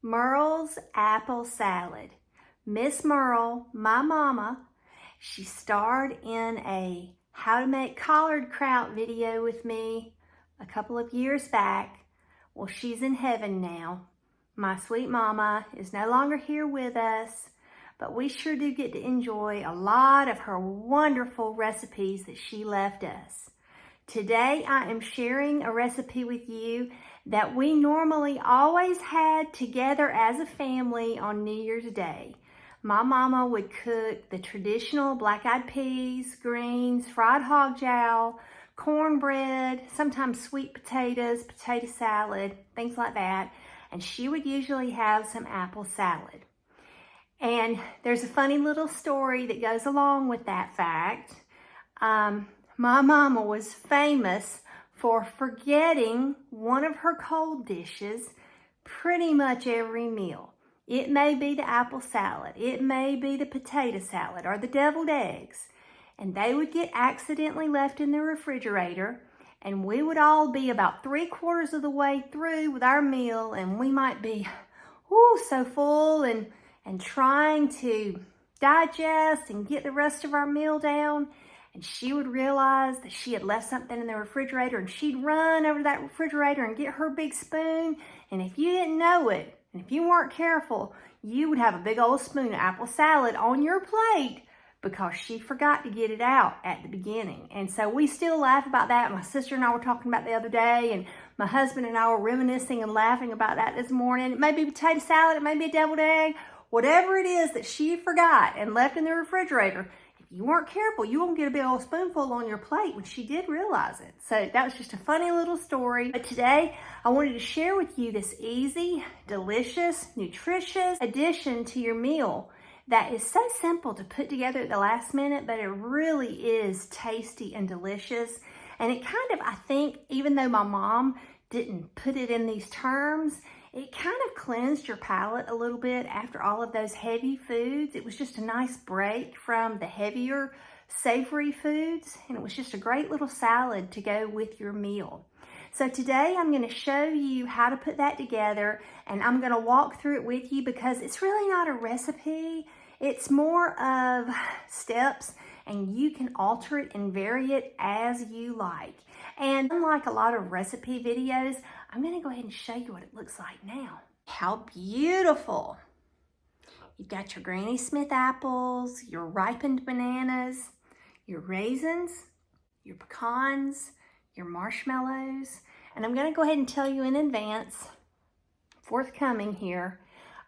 Merle's apple salad. Miss Merle, my mama, she starred in a how to make collard kraut video with me a couple of years back. Well, she's in heaven now. My sweet mama is no longer here with us, but we sure do get to enjoy a lot of her wonderful recipes that she left us. Today, I am sharing a recipe with you that we normally always had together as a family on New Year's Day. My mama would cook the traditional black-eyed peas, greens, fried hog jowl, cornbread, sometimes sweet potatoes, potato salad, things like that. And she would usually have some apple salad. And there's a funny little story that goes along with that fact. My mama was famous for forgetting one of her cold dishes pretty much every meal. It may be the apple salad, it may be the potato salad or the deviled eggs, and they would get accidentally left in the refrigerator, and we would all be about 3/4 of the way through with our meal, and we might be so full and trying to digest and get the rest of our meal down. And she would realize that she had left something in the refrigerator, and she'd run over to that refrigerator and get her big spoon. And if you didn't know it, and if you weren't careful, you would have a big old spoon of apple salad on your plate because she forgot to get it out at the beginning. And so we still laugh about that. My sister and I were talking about the other day, and my husband and I were reminiscing and laughing about that this morning. It may be potato salad, it may be a deviled egg, whatever it is that she forgot and left in the refrigerator. You weren't careful, you won't get a big old spoonful on your plate when she did realize it. So that was just a funny little story. But today, I wanted to share with you this easy, delicious, nutritious addition to your meal that is so simple to put together at the last minute, but it really is tasty and delicious. And it kind of, I think, even though my mom didn't put it in these terms, it kind of cleansed your palate a little bit after all of those heavy foods. It was just a nice break from the heavier, savory foods, and it was just a great little salad to go with your meal. So today I'm going to show you how to put that together, and I'm going to walk through it with you because it's really not a recipe. It's more of steps, and you can alter it and vary it as you like. And unlike a lot of recipe videos, I'm going to go ahead and show you what it looks like now. How beautiful! You've got your Granny Smith apples, your ripened bananas, your raisins, your pecans, your marshmallows. And I'm going to go ahead and tell you in advance, forthcoming here,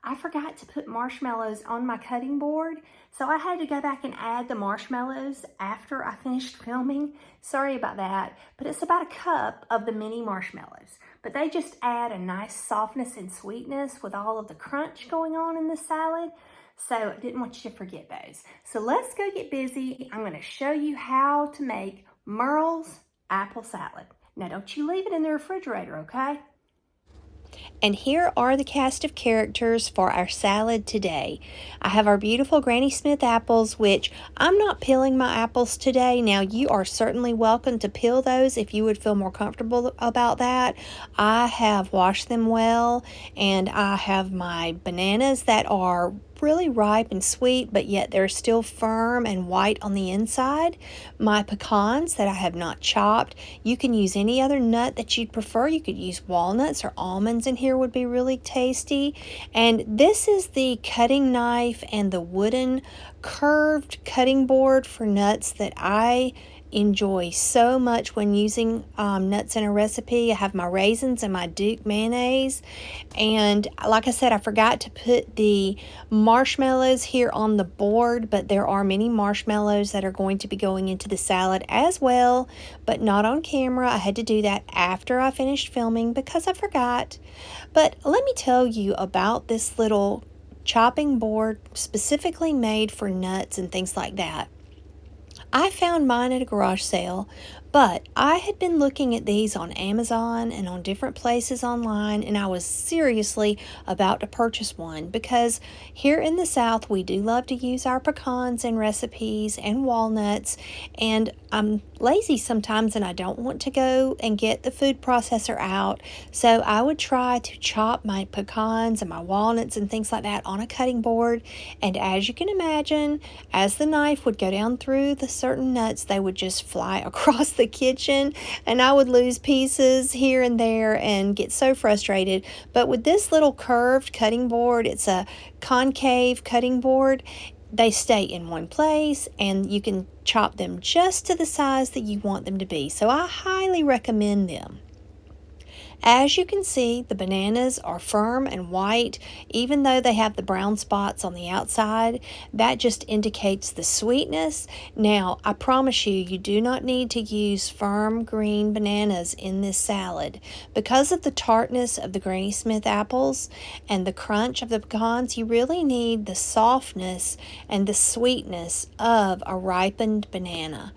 I forgot to put marshmallows on my cutting board, so I had to go back and add the marshmallows after I finished filming. Sorry about that, but it's about a cup of the mini marshmallows. But they just add a nice softness and sweetness with all of the crunch going on in the salad, so I didn't want you to forget those. So let's go get busy. I'm going to show you how to make Merle's apple salad. Now don't you leave it in the refrigerator, okay? And here are the cast of characters for our salad today. I have our beautiful Granny Smith apples, which I'm not peeling my apples today. Now, you are certainly welcome to peel those if you would feel more comfortable about that. I have washed them well, and I have my bananas that are really ripe and sweet, but yet they're still firm and white on the inside. My pecans that I have not chopped. You can use any other nut that you'd prefer. You could use walnuts or almonds in here, would be really tasty. And this is the cutting knife and the wooden curved cutting board for nuts that I enjoy so much when using nuts in a recipe. I have my raisins and my Duke mayonnaise, and like I said, I forgot to put the marshmallows here on the board, but there are many marshmallows that are going to be going into the salad as well, but not on camera. I had to do that after I finished filming because I forgot. But let me tell you about this little chopping board specifically made for nuts and things like that. I found mine at a garage sale, But I had been looking at these on Amazon and on different places online, and I was seriously about to purchase one because here in the South we do love to use our pecans in recipes and walnuts, and I'm lazy sometimes and I don't want to go and get the food processor out, so I would try to chop my pecans and my walnuts and things like that on a cutting board, and as you can imagine, as the knife would go down through the certain nuts, they would just fly across the kitchen, and I would lose pieces here and there and get so frustrated. But with this little curved cutting board, it's a concave cutting board, they stay in one place and you can chop them just to the size that you want them to be. So I highly recommend them. As you can see, the bananas are firm and white, even though they have the brown spots on the outside. That just indicates the sweetness. Now, I promise you, you do not need to use firm green bananas in this salad. Because of the tartness of the Granny Smith apples and the crunch of the pecans, you really need the softness and the sweetness of a ripened banana.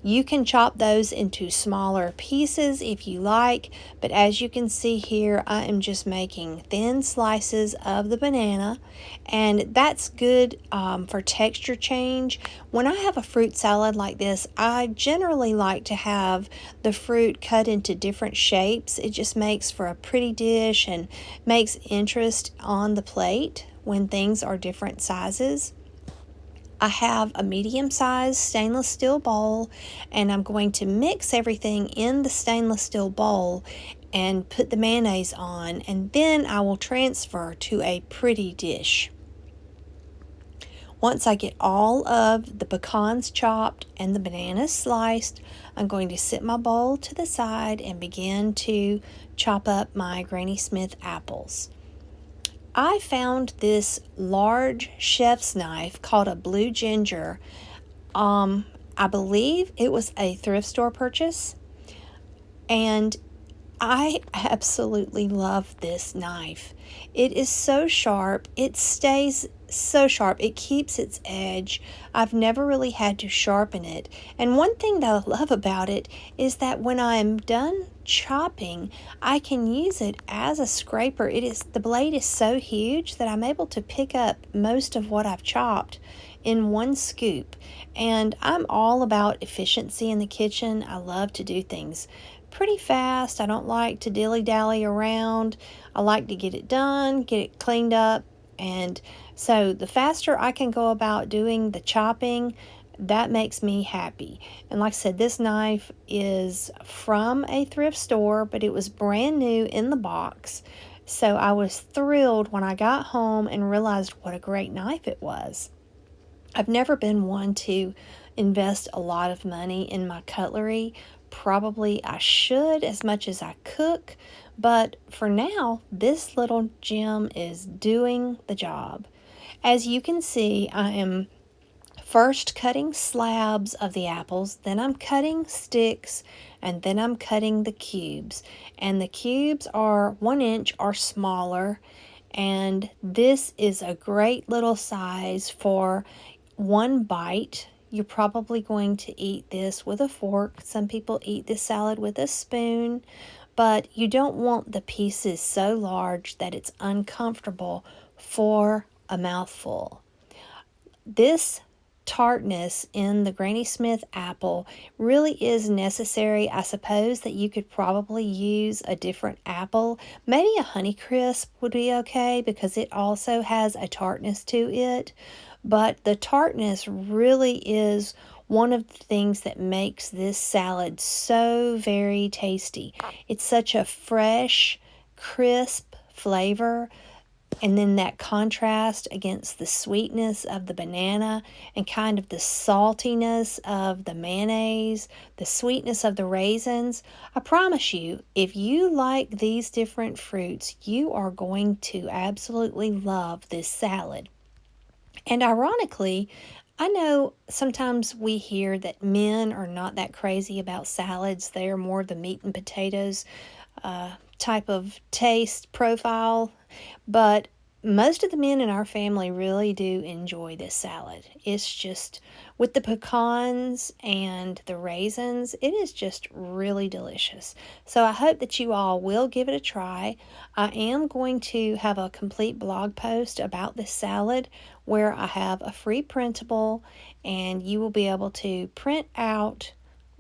You can chop those into smaller pieces if you like, but as you can see here, I am just making thin slices of the banana, and that's good for texture change. When I have a fruit salad like this, I generally like to have the fruit cut into different shapes. It just makes for a pretty dish and makes interest on the plate when things are different sizes. I have a medium-sized stainless steel bowl, and I'm going to mix everything in the stainless steel bowl and put the mayonnaise on, and then I will transfer to a pretty dish. Once I get all of the pecans chopped and the bananas sliced, I'm going to set my bowl to the side and begin to chop up my Granny Smith apples. I found this large chef's knife called a Blue Ginger. I believe it was a thrift store purchase, and I absolutely love this knife. It is so sharp. It stays so sharp. It keeps its edge. I've never really had to sharpen it. And one thing that I love about it is that when I'm done chopping, I can use it as a scraper. The blade is so huge that I'm able to pick up most of what I've chopped in one scoop. And I'm all about efficiency in the kitchen. I love to do things pretty fast. I don't like to dilly-dally around. I like to get it done, get it cleaned up, and so the faster I can go about doing the chopping, that makes me happy. And like I said, this knife is from a thrift store, but it was brand new in the box. So I was thrilled when I got home and realized what a great knife it was. I've never been one to invest a lot of money in my cutlery. Probably I should, as much as I cook, but for now, this little gem is doing the job. As you can see, I am first cutting slabs of the apples, then I'm cutting sticks, and then I'm cutting the cubes. And the cubes are 1 inch or smaller, and this is a great little size for one bite. You're probably going to eat this with a fork. Some people eat this salad with a spoon, but you don't want the pieces so large that it's uncomfortable for a mouthful. This tartness in the Granny Smith apple really is necessary. I suppose that you could probably use a different apple. Maybe a Honeycrisp would be okay because it also has a tartness to it. But the tartness really is one of the things that makes this salad so very tasty. It's such a fresh, crisp flavor, and then that contrast against the sweetness of the banana and kind of the saltiness of the mayonnaise, the sweetness of the raisins. I promise you, if you like these different fruits, you are going to absolutely love this salad. And ironically, I know sometimes we hear that men are not that crazy about salads. They are more the meat and potatoes type of taste profile. But most of the men in our family really do enjoy this salad. It's just, with the pecans and the raisins, it is just really delicious. So I hope that you all will give it a try. I am going to have a complete blog post about this salad where I have a free printable, and you will be able to print out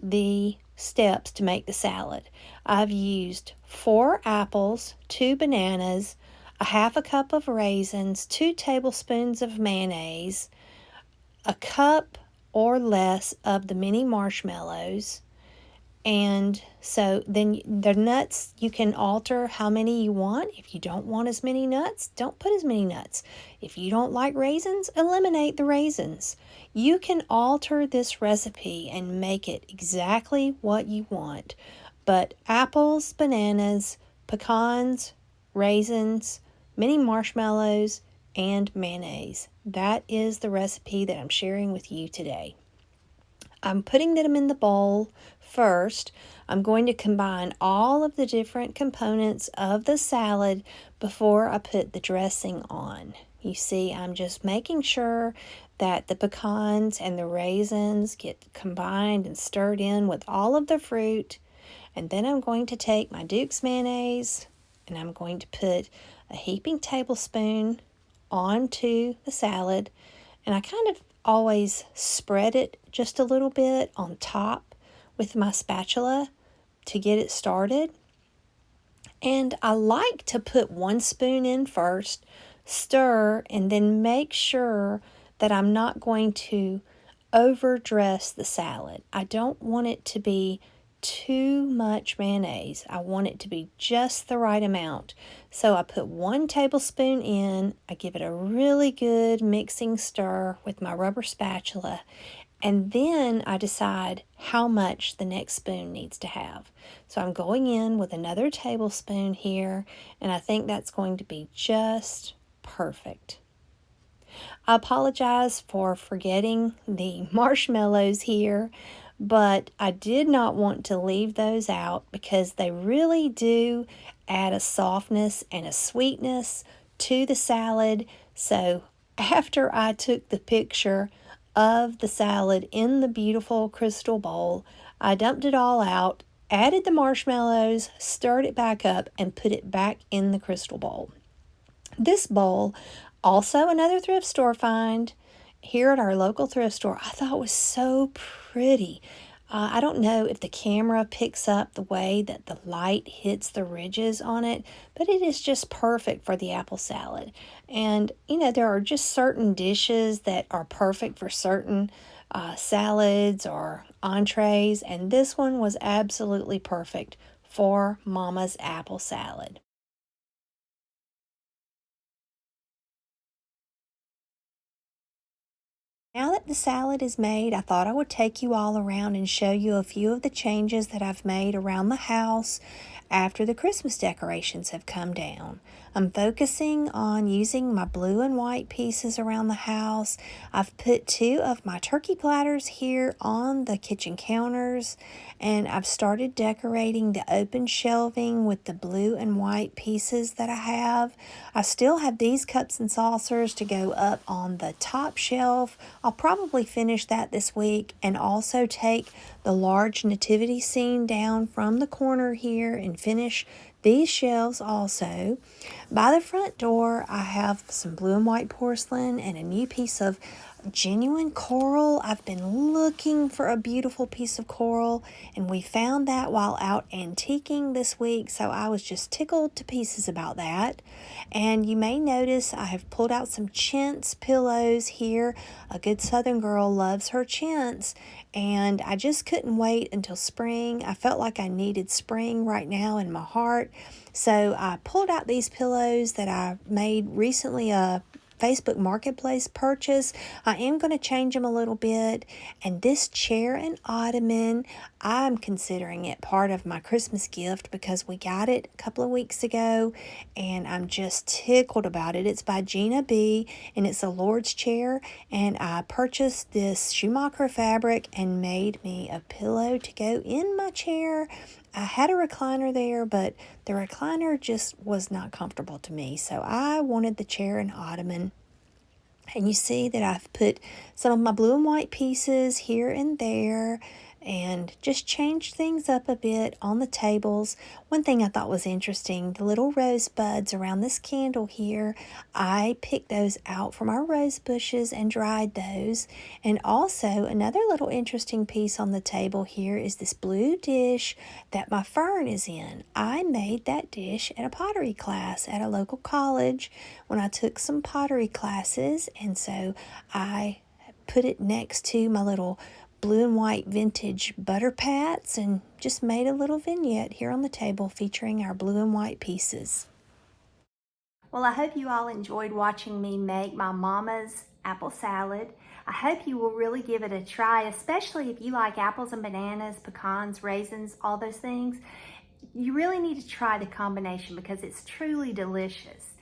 the steps to make the salad. I've used 4 apples, 2 bananas, a half a cup of raisins, 2 tablespoons of mayonnaise, a cup or less of the mini marshmallows. And so then the nuts, you can alter how many you want. If you don't want as many nuts, don't put as many nuts. If you don't like raisins, eliminate the raisins. You can alter this recipe and make it exactly what you want. But apples, bananas, pecans, raisins, mini marshmallows, and mayonnaise. That is the recipe that I'm sharing with you today. I'm putting them in the bowl first. I'm going to combine all of the different components of the salad before I put the dressing on. You see, I'm just making sure that the pecans and the raisins get combined and stirred in with all of the fruit. And then I'm going to take my Duke's mayonnaise and I'm going to put a heaping tablespoon onto the salad. And I kind of always spread it just a little bit on top with my spatula to get it started. And I like to put 1 spoon in first, stir, and then make sure that I'm not going to overdress the salad. I don't want it to be too much mayonnaise. I want it to be just the right amount. So I put 1 tablespoon in, I give it a really good mixing stir with my rubber spatula, and then I decide how much the next spoon needs to have. So I'm going in with another tablespoon here, and I think that's going to be just perfect. I apologize for forgetting the marshmallows here, but I did not want to leave those out because they really do add a softness and a sweetness to the salad. So after I took the picture of the salad in the beautiful crystal bowl, I dumped it all out, added the marshmallows, stirred it back up, and put it back in the crystal bowl. This bowl, also another thrift store find here at our local thrift store, I thought was so pretty. I don't know if the camera picks up the way that the light hits the ridges on it, but it is just perfect for the apple salad. And, you know, there are just certain dishes that are perfect for certain salads or entrees, and this one was absolutely perfect for Mama's apple salad. Now that the salad is made, I thought I would take you all around and show you a few of the changes that I've made around the house after the Christmas decorations have come down. I'm focusing on using my blue and white pieces around the house. I've put 2 of my turkey platters here on the kitchen counters, and I've started decorating the open shelving with the blue and white pieces that I have. I still have these cups and saucers to go up on the top shelf. I'll probably finish that this week, and also take the large nativity scene down from the corner here and finish these shelves also. By the front door, I have some blue and white porcelain and a new piece of genuine coral. I've been looking for a beautiful piece of coral, and we found that while out antiquing this week, so I was just tickled to pieces about that. And you may notice I have pulled out some chintz pillows here. A good Southern girl loves her chintz, and I just couldn't wait until spring. I felt like I needed spring right now in my heart, so I pulled out these pillows that I made recently a Facebook Marketplace purchase. I am going to change them a little bit. And this chair and ottoman, I'm considering it part of my Christmas gift because we got it a couple of weeks ago and I'm just tickled about it. It's by Gina B and it's a Lord's chair, and I purchased this Schumacher fabric and made me a pillow to go in my chair. I had a recliner there, but the recliner just was not comfortable to me. So I wanted the chair and ottoman. And you see that I've put some of my blue and white pieces here and there and just changed things up a bit on the tables. One thing I thought was interesting, the little rosebuds around this candle here, I picked those out from our rose bushes and dried those. And also another little interesting piece on the table here is this blue dish that my fern is in. I made that dish at a pottery class at a local college when I took some pottery classes, and so I put it next to my little blue and white vintage butter pats and just made a little vignette here on the table featuring our blue and white pieces. Well, I hope you all enjoyed watching me make my mama's apple salad. I hope you will really give it a try, especially if you like apples and bananas, pecans, raisins, all those things. You really need to try the combination because it's truly delicious.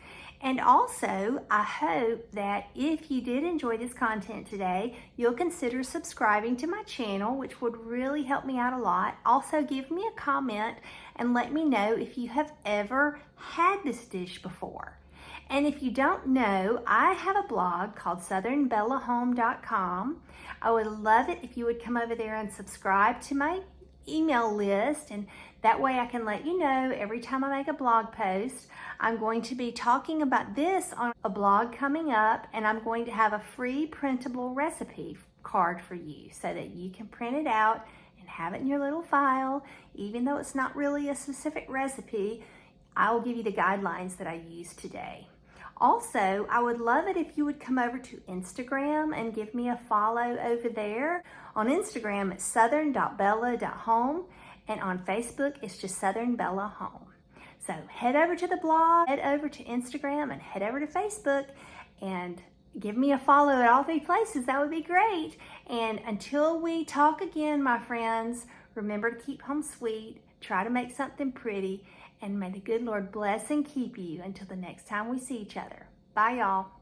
And also, I hope that if you did enjoy this content today, you'll consider subscribing to my channel, which would really help me out a lot. Also, give me a comment and let me know if you have ever had this dish before. And if you don't know, I have a blog called southernbellahome.com. I would love it if you would come over there and subscribe to my email list, and that way I can let you know every time I make a blog post. I'm going to be talking about this on a blog coming up, and I'm going to have a free printable recipe card for you so that you can print it out and have it in your little file. Even though it's not really a specific recipe, I will give you the guidelines that I used today. Also, I would love it if you would come over to Instagram and give me a follow over there. On Instagram, it's southern.bella.home, and on Facebook, it's just Southern Bella Home. So head over to the blog, head over to Instagram, and head over to Facebook, and give me a follow at all three places. That would be great. And until we talk again, my friends, remember to keep home sweet, try to make something pretty, and may the good Lord bless and keep you until the next time we see each other. Bye, y'all.